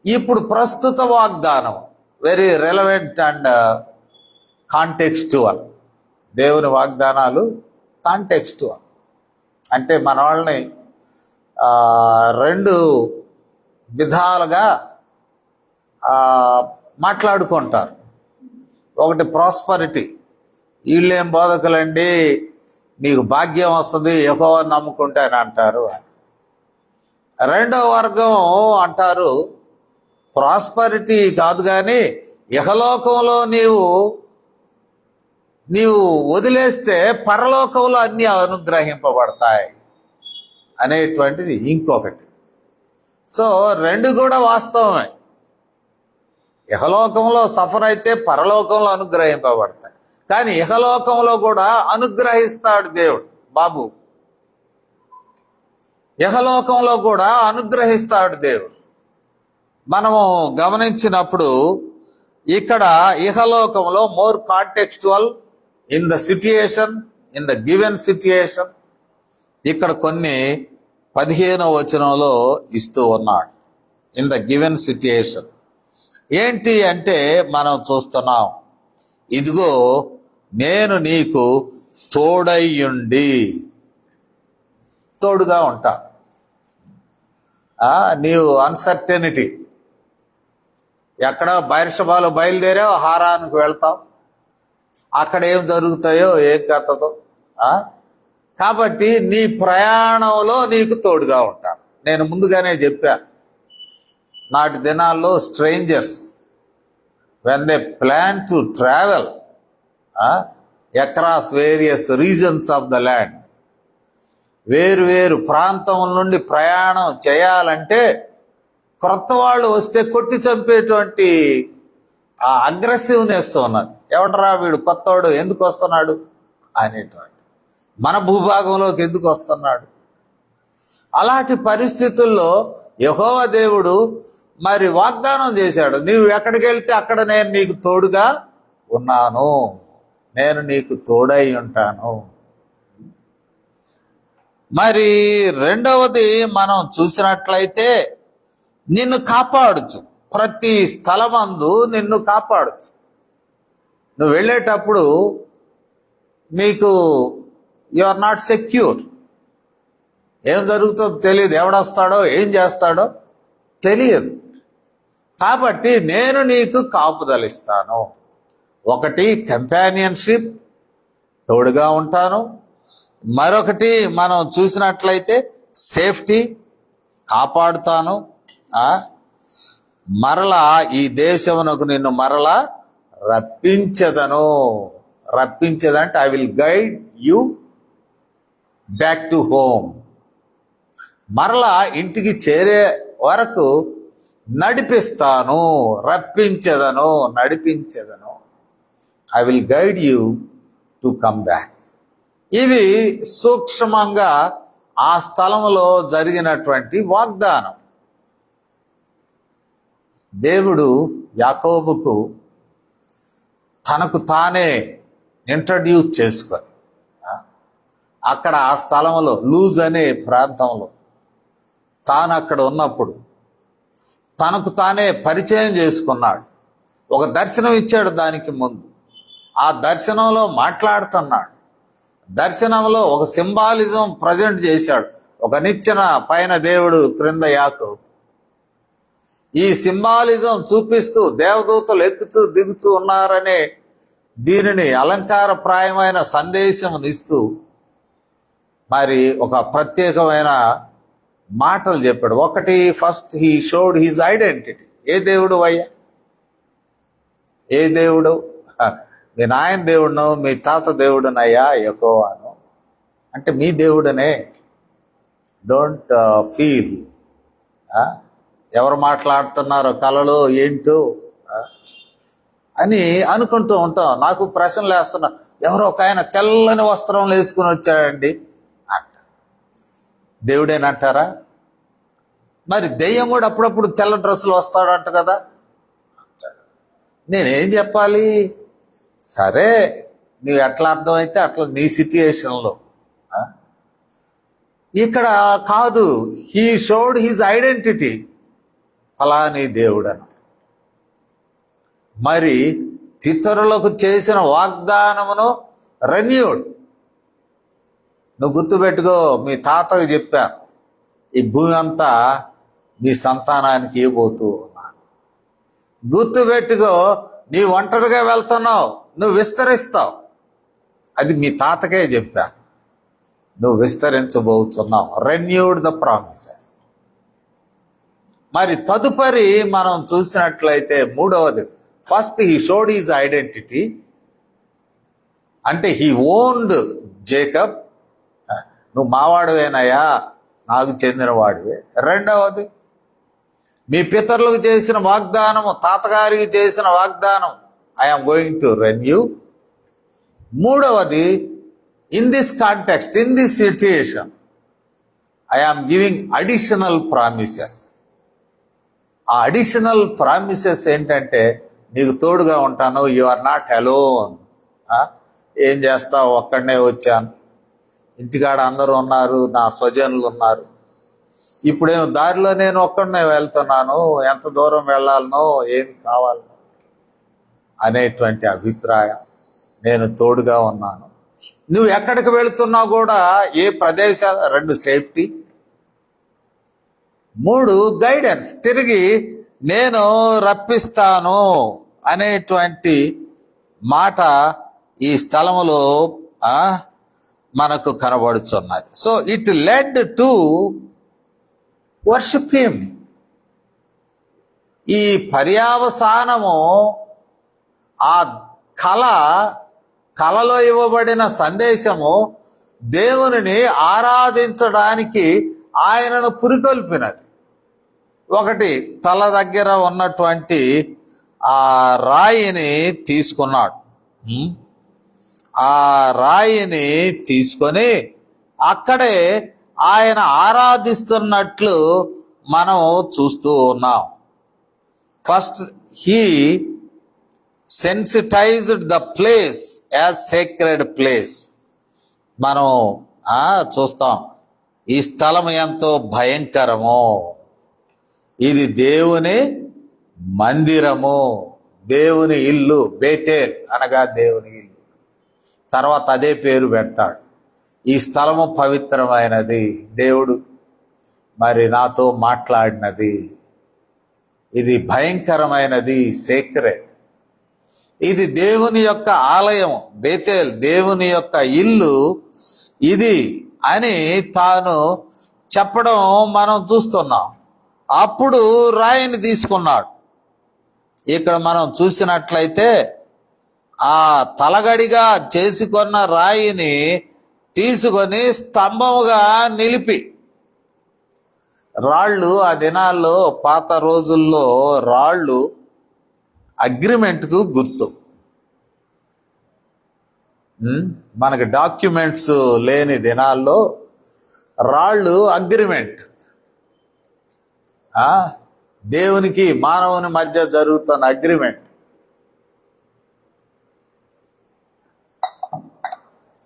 ఇప్పుడు ప్రస్తుత వాగ్దానం వెరీ రెలవెంట్ అండ్ కాంటెక్స్చువల్. దేవుని వాగ్దానాలు కాంటెక్స్చువల్ అంటే మన వాళ్ళని 2 విధాలుగా మాట్లాడుకుంటారు. ఒకటి ప్రాస్పరిటీ, వీళ్ళేం బోధకులండి, నీకు భాగ్యం వస్తుంది యెహోవాను నమ్ముకుంటే అని అంటారు. రెండవ వర్గం అంటారు ప్రాస్పరిటీ కాదు కానీ ఇహలోకంలో నీవు వదిలేస్తే పరలోకంలో అన్నీ అనుగ్రహింపబడతాయి అనేటువంటిది ఇంకొకటి. సో 2 కూడా వాస్తవమే. ఇహలోకంలో సఫర్ అయితే పరలోకంలో అనుగ్రహింపబడతాయి. కానీ ఇహలోకంలో కూడా అనుగ్రహిస్తాడు దేవుడు. బాబు, ఇహలోకంలో కూడా అనుగ్రహిస్తాడు దేవుడు. మనము గమనించినప్పుడు ఇక్కడ ఇహలోకంలో more contextual in the situation, in the given situation. ఇక్కడ కొన్ని 15వ వచనంలో ఇస్తూ ఉన్నాడు. ఇన్ ద గివెన్ సిట్యుయేషన్ ఏంటి అంటే మనం చూస్తున్నాం, ఇదిగో నేను నీకు తోడయ్యుండి, తోడుగా ఉంటా. నీవు అన్సర్టెనిటీ, ఎక్కడ బైర్షబాలో బయలుదేరావు, హారానికి వెళ్తావు, అక్కడ ఏం జరుగుతాయో ఏం కథతో. కాబట్టి నీ ప్రయాణంలో నీకు తోడుగా ఉంటాను. నేను ముందుగానే చెప్పాను, నాటి దినాల్లో strangers when they plan to travel across various reasons of the land, వేరు ప్రాంతం నుండి ప్రయాణం చేయాలంటే క్రొత్త వాళ్ళు వస్తే కొట్టి చంపేటువంటి ఆ అగ్రెసివ్నెస్ ఉన్నది. ఎవడరా వీడు కొత్తవాడు, ఎందుకు వస్తున్నాడు అనేటువంటి, మన భూభాగంలోకి ఎందుకు వస్తున్నాడు. అలాంటి పరిస్థితుల్లో యెహోవా దేవుడు మరి వాగ్దానం చేశాడు, నీవు ఎక్కడికి వెళ్తే అక్కడ నేను నీకు తోడుగా ఉన్నాను, నేను నీకు తోడై ఉంటాను. మరి రెండవది మనం చూసినట్లయితే నిన్ను కాపాడుచు, ప్రతి స్థలమందు నిన్ను కాపాడుచు. నువ్వు వెళ్ళేటప్పుడు నీకు యు ఆర్ నాట్ సెక్యూర్. ఏం జరుగుతుందో తెలియదు, ఎవడొస్తాడో ఏం చేస్తాడో తెలియదు. కాబట్టి నేను నీకు కాపుదలిస్తాను. ఒకటి కంపానియన్షిప్, తోడుగా ఉంటాను. మరొకటి మనం చూసినట్లయితే సేఫ్టీ, కాపాడుతాను. మరలా ఈ దేశమునకు నిన్ను మరలా రప్పించదంటే I will guide you back to home. మరలా ఇంటికి చేరే వరకు నడిపిస్తాను, నడిపించదను. I will guide you to come back. ఇవి సూక్ష్మంగా ఆ స్థలంలో జరిగినటువంటి వాగ్దానం. దేవుడు యాకోబుకు తనకు తానే ఇంట్రడ్యూస్ చేసుకొని అక్కడ ఆ స్థలంలో లూజ్ అనే ప్రాంతంలో తాను అక్కడ ఉన్నప్పుడు తనకు తానే పరిచయం చేసుకున్నాడు. ఒక దర్శనం ఇచ్చాడు దానికి ముందు. ఆ దర్శనంలో మాట్లాడుతున్నాడు, దర్శనంలో ఒక సింబాలిజం ప్రజెంట్ చేశాడు. ఒక నిచ్చెన పైన దేవుడు, క్రింద యాకోబు. ఈ సింబాలిజం చూపిస్తూ దేవదూతలు ఎక్కుతూ దిగుతూ ఉన్నారనే దీనిని అలంకారప్రాయమైన సందేశం ఇస్తూ మరి ఒక ప్రత్యేకమైన మాటలు చెప్పాడు. ఒకటి, first he showed his identity. ఏ దేవుడు అయ్యా? ఏ దేవుడు? మీ నాయన దేవుడును, మీ తాత దేవుడునయ్యా యెహోవాను. అంటే మీ దేవుడనే. డోంట్ ఫీల్ ఎవరు మాట్లాడుతున్నారో కలలో ఏంటో అని అనుకుంటూ ఉంటాం. నాకు ప్రశ్నలు వేస్తున్నా, ఎవరో ఒక ఆయన తెల్లని వస్త్రం వేసుకుని వచ్చాడండి అంట. దేవుడేనంటారా? మరి దెయ్యం కూడా అప్పుడప్పుడు తెల్ల డ్రెస్సులు వస్తాడంట కదా. నేనేం చెప్పాలి? సరే, నీవు ఎట్లా అర్థమైతే అట్లా నీ సిచ్యుయేషన్లో. ఇక్కడ కాదు, హీ షోడ్ హిజ్ ఐడెంటిటీ, ఫలాని దేవుడను. మరి పితరులకు చేసిన వాగ్దానమును రెన్యూడ్. నువ్వు గుర్తుపెట్టుకో, మీ తాతకు చెప్పాను, ఈ భూమి అంతా మీ సంతానానికి ఇవ్వబోతూ ఉన్నాను. గుర్తుపెట్టుకో, నీ ఒంటరిగా వెళ్తున్నావు, నువ్వు విస్తరిస్తావు. అది మీ తాతకే చెప్పాను, నువ్వు విస్తరించబోతున్నావు. Renewed the promises. మరి తదుపరి మనం చూసినట్లయితే మూడవది, first he showed his identity, అంటే హీ ఓన్డ్ జేకబ్. నువ్వు మావాడివేనయ్యా, నాకు చెందిన వాడివే. రెండవది, మీ పితరులకు చేసిన వాగ్దానము, తాతగారికి చేసిన వాగ్దానం, ఐఎమ్ గోయింగ్ టు రెన్యూ. మూడవది, in this context, in this situation, I'm giving additional promises. ఆ అడిషనల్ ప్రామిసెస్ ఏంటంటే, నీకు తోడుగా ఉంటాను, యు ఆర్ నాట్ అలోన్. ఏం చేస్తావు, ఒక్కడనే వచ్చాను, ఇంటికాడ అందరూ ఉన్నారు, నా స్వజనులు ఉన్నారు, ఇప్పుడేమో దారిలో నేను ఒక్కడనే వెళ్తున్నాను, ఎంత దూరం వెళ్ళాలనో, ఏం కావాలనో అనేటువంటి అభిప్రాయం. నేను తోడుగా ఉన్నాను. నువ్వు ఎక్కడికి వెళుతున్నావు కూడా, ఏ ప్రదేశాలు, రెండు సేఫ్టీ, మూడు గైడెన్స్, తిరిగి నేను రప్పిస్తాను అనేటువంటి మాట ఈ స్థలములో మనకు కనబడుచున్నది. So it led to worship him. ఈ పర్యావసానము, ఆ కలలో ఇవ్వబడిన సందేశము దేవునిని ఆరాధించడానికి ఆయనను పురికొల్పినది. ఒకటి, తల దగ్గర ఉన్నటువంటి ఆ రాయిని తీసుకున్నాడు. ఆ రాయిని తీసుకొని అక్కడే ఆయన ఆరాధిస్తున్నట్లు మనం చూస్తూ ఉన్నాం. First he sensitised the place as sacred place. మనం చూస్తాం, ఈ స్థలం ఎంతో భయంకరము, ఇది దేవుని మందిరము, దేవుని ఇల్లు, బేతేల్ అనగా దేవుని ఇల్లు. తర్వాత అదే పేరు పెడతాడు. ఈ స్థలము పవిత్రమైనది, దేవుడు మరి నాతో మాట్లాడినది, ఇది భయంకరమైనది, సేక్రెడ్, ఇది దేవుని యొక్క ఆలయం, బేతేల్ దేవుని యొక్క ఇల్లు ఇది అని తాను చెప్పడం మనం చూస్తున్నాం. అప్పుడు రాయిని తీసుకున్నాడు. ఇక్కడ మనం చూసినట్లయితే ఆ తలగడిగా చేసుకున్న రాయిని తీసుకొని స్తంభముగా నిలిపి, రాళ్ళు ఆ దినాల్లో, పాత రోజుల్లో రాళ్ళు అగ్రిమెంట్కు గుర్తు. మనకి డాక్యుమెంట్స్ లేని దినాల్లో రాళ్ళు అగ్రిమెంట్. దేవునికి మానవుని మధ్య జరుగుతున్న అగ్రిమెంట్.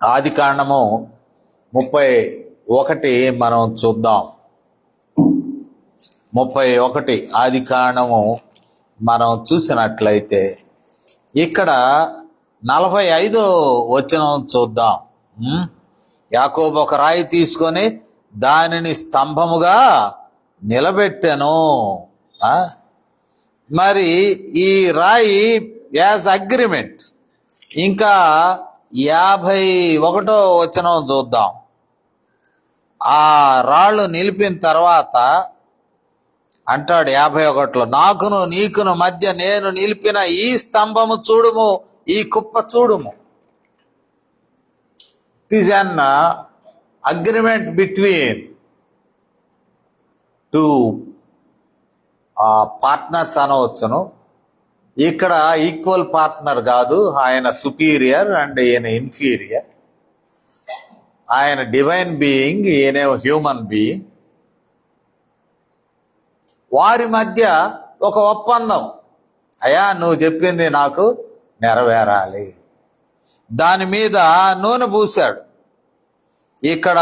ఆదికాండము 31 మనం చూద్దాం. 31 ఆదికాండము మనం చూసినట్లయితే ఇక్కడ 45వ వచనం చూద్దాం. యాకోబు ఒక రాయి తీసుకొని దానిని స్తంభముగా నిలబెట్టెను. మరి ఈ రాయి యాజ్ అగ్రిమెంట్. ఇంకా 51వ వచనం చూద్దాం. ఆ రాళ్ళు నిలిపిన తర్వాత అంటాడు 51లో, నాకును నీకును మధ్య నేను నిలిపిన ఈ స్తంభము చూడుము, ఈ కుప్ప చూడుము. It is an agreement between two partners అనవచ్చును. ఇక్కడ ఈక్వల్ పార్ట్నర్ కాదు, ఆయన సుపీరియర్ అండ్ ఈయన ఇన్ఫీరియర్. ఆయన డివైన్ బీయింగ్, ఈయన హ్యూమన్ బీయింగ్. వారి మధ్య ఒక ఒప్పందం. అయ్యా నువ్వు చెప్పింది నాకు నెరవేరాలి. దాని మీద నూనె పూశాడు. ఇక్కడ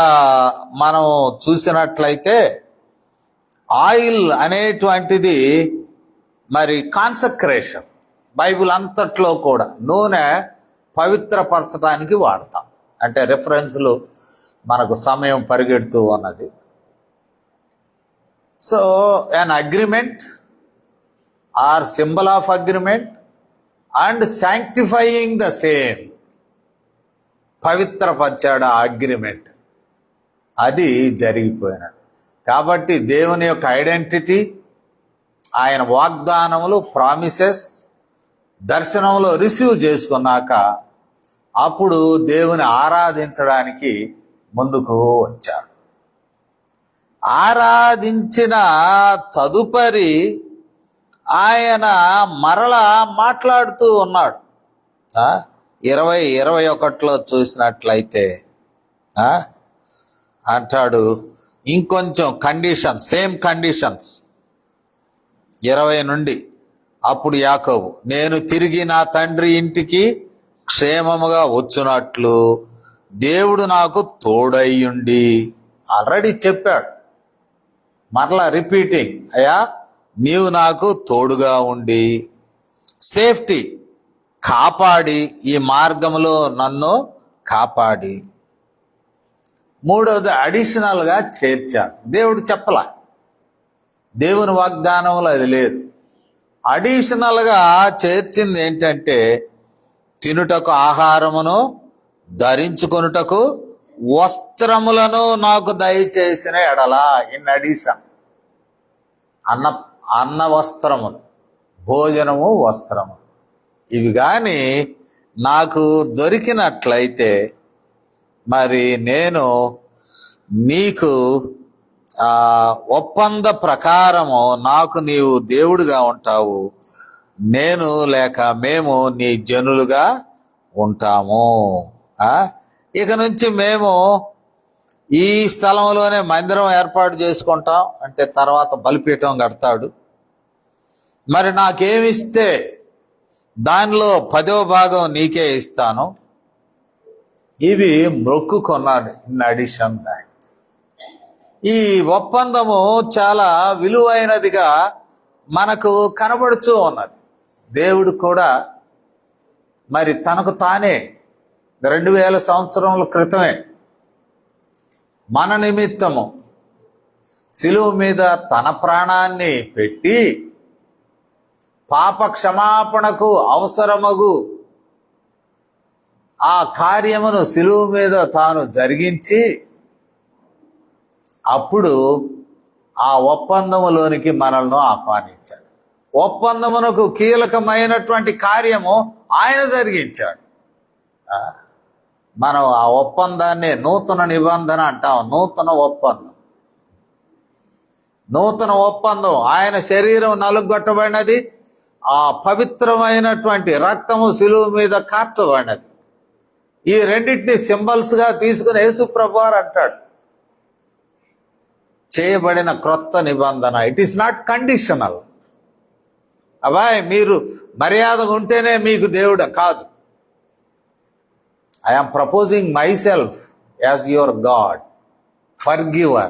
మనం చూసినట్లయితే ఆయిల్ అనేటువంటిది మరి కాన్సక్రేషన్. బైబిల్ అంతట్లో కూడా నూనె పవిత్రపరచడానికి వాడతాం. అంటే రెఫరెన్స్లు మనకు సమయం పరిగెడుతూ ఉన్నది. So an agreement or symbol of agreement and sanctifying the same. పవిత్రపరిచాడు ఆ అగ్రిమెంట్. అది జరిగిపోయినది. కాబట్టి దేవుని యొక్క ఐడెంటిటీ, ఆయన వాగ్దానములు, ప్రామిసెస్ దర్శనంలో రిసీవ్ చేసుకున్నాక అప్పుడు దేవుని ఆరాధించడానికి ముందుకు వచ్చాడు. ఆరాధించిన తదుపరి ఆయన మరలా మాట్లాడుతూ ఉన్నాడు. 21లో చూసినట్లయితే అంటాడు ఇంకొంచెం కండిషన్, సేమ్ కండిషన్స్. 20 నుండి, అప్పుడు యాకోబు, నేను తిరిగి నా తండ్రి ఇంటికి క్షేమముగా వచ్చునట్లు దేవుడు నాకు తోడయ్యుండి. ఆల్రెడీ చెప్పాడు, మరలా రిపీటింగ్, అయ్యా నీవు నాకు తోడుగా ఉండి సేఫ్టీ కాపాడి, ఈ మార్గంలో నన్ను కాపాడి. మూడవది అడిషనల్గా చేర్చాడు. దేవుడు చెప్పలా, దేవుని వాగ్దానంలో అది లేదు. అడిషనల్గా చేర్చింది ఏంటంటే తినుటకు ఆహారమును, ధరించుకొనుటకు వస్త్రములను నాకు దయచేసిన ఎడల. ఇన్ అడిషన్, అన్న వస్త్రములు, భోజనము, వస్త్రము, ఇవి కానీ నాకు దొరికినట్లయితే మరి నేను నీకు ఒప్పంద ప్రకారము నాకు నీవు దేవుడుగా ఉంటావు, నేను లేక మేము నీ జనులుగా ఉంటాము. ఇక నుంచి మేము ఈ స్థలంలోనే మందిరం ఏర్పాటు చేసుకుంటాం. అంటే తర్వాత బలిపీఠం కడతాడు. మరి నాకేమిస్తే దానిలో 10వ భాగం నీకే ఇస్తాను. ఇవి మొక్కుకున్నాడు. ఇన్ అడిషన్ దాట్, ఈ ఒప్పందము చాలా విలువైనదిగా మనకు కనబడుతూ ఉన్నది. దేవుడు కూడా మరి తనకు తానే 2000 సంవత్సరముల క్రితమే మన నిమిత్తము శిలువ మీద తన ప్రాణాన్ని పెట్టి పాప క్షమాపణకు అవసరమగు ఆ కార్యమును శిలువ మీద తాను జరిగించి అప్పుడు ఆ ఒప్పందములోనికి మనల్ని ఆహ్వానించాడు. ఒప్పందమునకు కీలకమైనటువంటి కార్యము ఆయన జరిగించాడు. మనం ఆ ఒప్పందాన్ని నూతన నిబంధన అంటాం. నూతన ఒప్పందం ఆయన శరీరం నలుగొట్టబడినది, ఆ పవిత్రమైనటువంటి రక్తము శిలువ మీద కార్చబడినది. ఈ రెండింటిని సింబల్స్గా తీసుకుని యేసు ప్రభువారు అంటాడు, చేయబడిన క్రొత్త నిబంధన. It is not conditional. అబ్బాయి మీరు మర్యాదగా ఉంటేనే మీకు దేవుడు కాదు. I am proposing myself as your God, forgiver.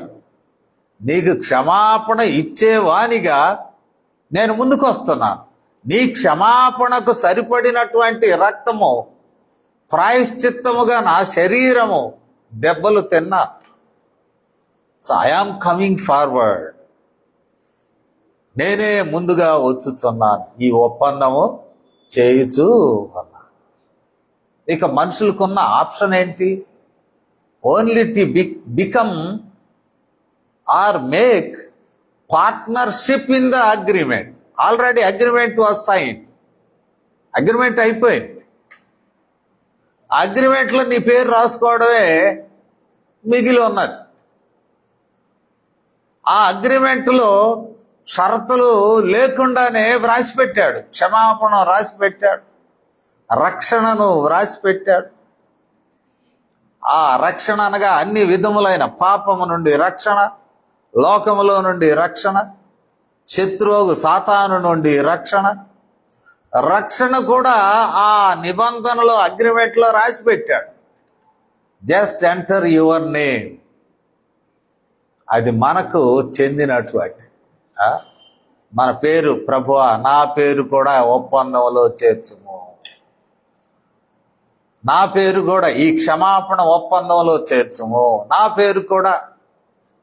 నీకు క్షమాపణ ఇచ్చేవానిగా నేను ముందుకు వస్తున్నాను. నీ క్షమాపణకు సరిపడినటువంటి రక్తము ప్రాయశ్చిత్తముగా నా శరీరము దెబ్బలు తిన్నా. సో ఐఆమ్ కమింగ్ ఫార్వర్డ్, నేనే ముందుగా వచ్చుచున్నాను, ఈ ఒప్పందము చేయుచు అన్నా. ఇక మనుషులకున్న ఆప్షన్ ఏంటి? Only to become or make partnership in the agreement. Already agreement was sign, agreement అయిపోయింది. అగ్రిమెంట్లో నీ పేరు రాసుకోవడమే మిగిలి ఉన్నది. ఆ అగ్రిమెంట్లో షరతులు లేకుండానే వ్రాసి పెట్టాడు, క్షమాపణ వ్రాసి పెట్టాడు, రక్షణను వ్రాసి పెట్టాడు. ఆ రక్షణ అనగా అన్ని విధములైన పాపము నుండి రక్షణ, లోకములో నుండి రక్షణ, శత్రువు సాతాను నుండి రక్షణ. రక్షణ కూడా ఆ నిబంధనలో అగ్రిమెంట్లో రాసి పెట్టాడు. జస్ట్ ఎంటర్ యువర్ నేమ్, అది మనకు చెందినటువంటి మన పేరు. ప్రభువా, నా పేరు కూడా ఒప్పందంలో చేర్చుము, నా పేరు కూడా ఈ క్షమాపణ ఒప్పందంలో చేర్చుము, నా పేరు కూడా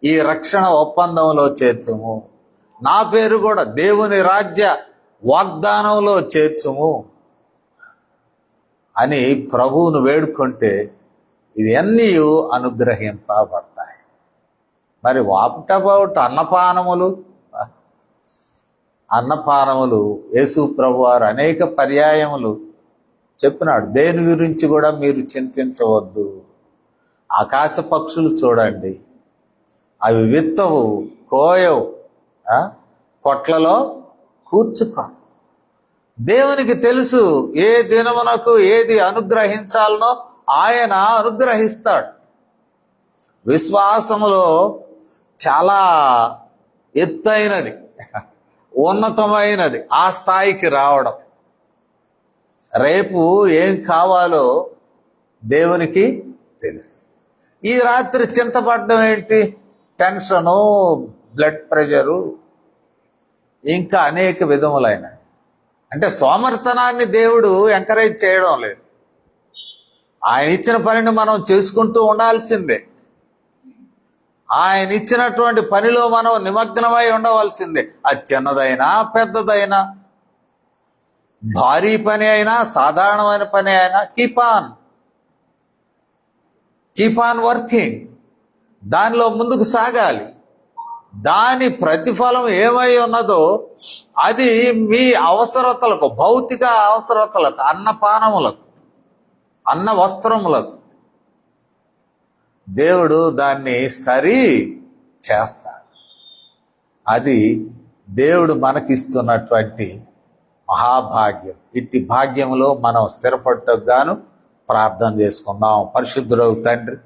ఈ రక్షణ ఒప్పందంలో చేర్చుము, నా పేరు కూడా దేవుని రాజ్య వాగ్దానంలో చేర్చుము అని ప్రభువును వేడుకుంటే ఇది అన్నీ అనుగ్రహింపబడతాయి. మరి వాట్ అబౌట్ అన్నపానములు? అన్నపానములు యేసు ప్రభువారు అనేక పర్యాయములు చెప్పినాడు. దేని గురించి కూడా మీరు చింతించవద్దు. ఆకాశ పక్షులు చూడండి, అవి విత్తవు, కోయవు, కొట్లలో కూర్చుకోరు. దేవునికి తెలుసు ఏ దినమునకు ఏది అనుగ్రహించాలనో ఆయన అనుగ్రహిస్తాడు. విశ్వాసములో చాలా ఎత్తైనది, ఉన్నతమైనది ఆ స్థాయికి రావడం. రేపు ఏం కావాలో దేవునికి తెలుసు. ఈ రాత్రి చింతపడడం ఏంటి? టెన్షను, బ్లడ్ ప్రెషరు, ఇంకా అనేక విధములైన అంటే సోమరితనాన్ని దేవుడు ఎంకరేజ్ చేయడం లేదు. ఆయన ఇచ్చిన పనిని మనం చేసుకుంటూ ఉండాల్సిందే. ఆయన ఇచ్చినటువంటి పనిలో మనం నిమగ్నమై ఉండవలసిందే. అది చిన్నదైనా పెద్దదైనా, భారీ పని అయినా సాధారణమైన పని అయినా కీప్ ఆన్ వర్కింగ్, దానిలో ముందుకు సాగాలి. దాని ప్రతిఫలం ఏమై ఉన్నదో అది మీ అవసరతలకు, భౌతిక అవసరతలకు, అన్నపానములకు, అన్న వస్త్రములకు దేవుడు దాన్ని సరి చేస్తాడు. అది దేవుడు మనకిస్తున్నటువంటి మహాభాగ్యం. ఇట్టి భాగ్యంలో మనం స్థిరపడటకు గాను ప్రార్థన చేసుకుందాం. పరిశుద్ధుడవు తండ్రి,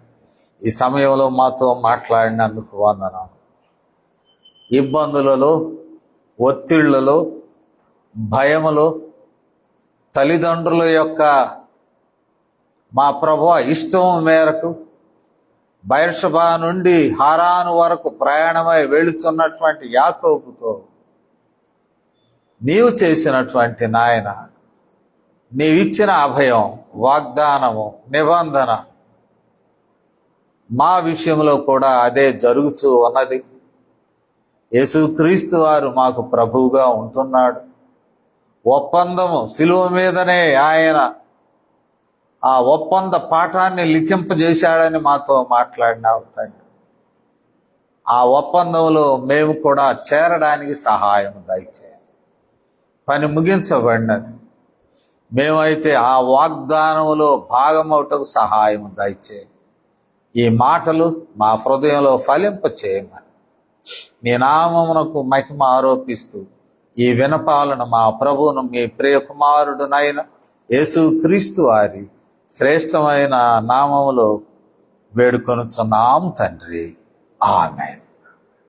ఈ సమయంలో మాతో మాట్లాడినందుకు వందనాలు. ఇబ్బందులలో, ఒత్తిళ్లలో, భయములో, తల్లిదండ్రుల యొక్క మా ప్రభువా ఇష్టం మేరకు బయర్షబా నుండి హారాను వరకు ప్రయాణమై వెళుతున్నటువంటి యాకోబుతో నీవు చేసినటువంటి నాయన, నీవిచ్చిన అభయం, వాగ్దానము, నిబంధన మా విషయంలో కూడా అదే జరుగుతూ ఉన్నది. యేసుక్రీస్తు వారు మాకు ప్రభువుగా ఉంటున్నాడు. ఒప్పందము శిలువ మీదనే ఆయన ఆ ఒప్పంద పాఠాన్ని లిఖింపజేశాడని మాతో మాట్లాడినావు తండ్రి. ఆ ఒప్పందంలో మేము కూడా చేరడానికి సహాయం దయచేయండి. పని ముగించబడినది, మేమైతే ఆ వాగ్దానములో భాగమవుటకు సహాయం దయచేయండి. ఈ మాటలు మా హృదయంలో ఫలింప చేయమని మీ నామమునకు మహిమ ఆరోపిస్తూ ఈ వినపాలను మా ప్రభువును మీ ప్రియ కుమారుడునైన యేసుక్రీస్తు వారి శ్రేష్టమైన నామములో వేడుకొనుచున్నాం తండ్రి. ఆమేన్.